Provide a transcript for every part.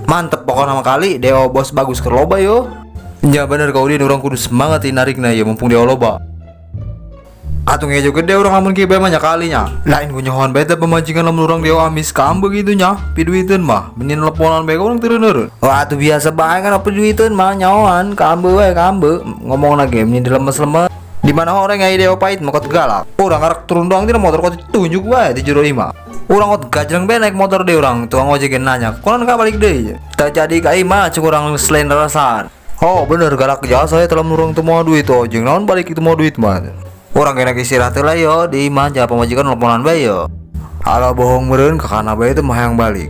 Mantep pokoknya nama kali Dewa bos bagus ke loba yo. Ya bener kau dia orang kudu semangat narikna ya mumpung Dewa loba. Atung aja gede orang lamun kieu banyak kalinya. Lain ku nyohon beta pemajikan lamun urang Dewa amis kambe gitu nya. Piduiteun mah menin teleponan bae urang teureun-eureun. Wah atuh biasa bae kan piduiteun mah nyahoan kambe we kambe. Ngomong lagi menin dilemes-lemes. Di mana orang yang Dewa pahit mau galak. Urang arek turun doang tidak motor kau tunjuk wae di jero imah. Urang kot gajreng bae naik motor deh urang. Tukang ojek nanya, "Konon ka balik deui?" Tak jadi ka imah cek urang selain rasaan. Oh bener galak jasa saya telah urang teu moal duit ojek naon balik itu mau duit mah. Urang kena istirahat lah yo di imah ja pamajikan nelponan bae yo. Ala bohong meureun ka kana bae teh mah hayang balik.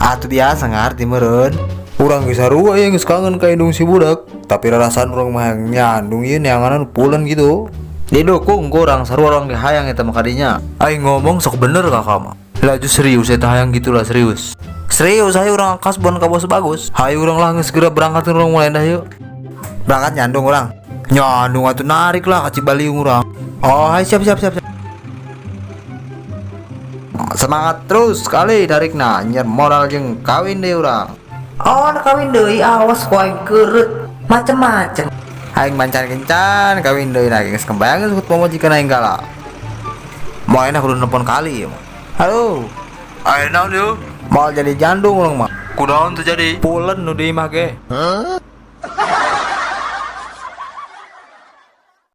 Atuh biasa ngarti meureun. Urang geus sarua yang geus kangen ka indung si budak, tapi rarasan urang mah hayang nyandung ieu neanganan pulen gitu. Didukung kurang sarua orang hayang eta mah kadinya. Aing ngomong sok bener kakak mah. Laju serius eta hayang gitulah serius. Serius hayu urang kasbon ka bos bagus. Hayu urang lah geus segera berangkat urang mulai dah yuk. Berangkat nyandung urang. Nyandung atuh narik lah ka Cibaliung urang. Oh, hai siap. Semangat terus sekali tarikna nyer modal jeung kawin deh urang. Oh, kawin deui awas ku aing keureut macem-macem. Aing mancan kencan kawin deui lagi geus kembayang geus pamajikan aing galak. Moal enak kudu nelpon kali ya. Halo. Ayo naon yuk? Mau jadi jandung urang mah. Kunaon tuh jadi? Pulen nu di imah ge.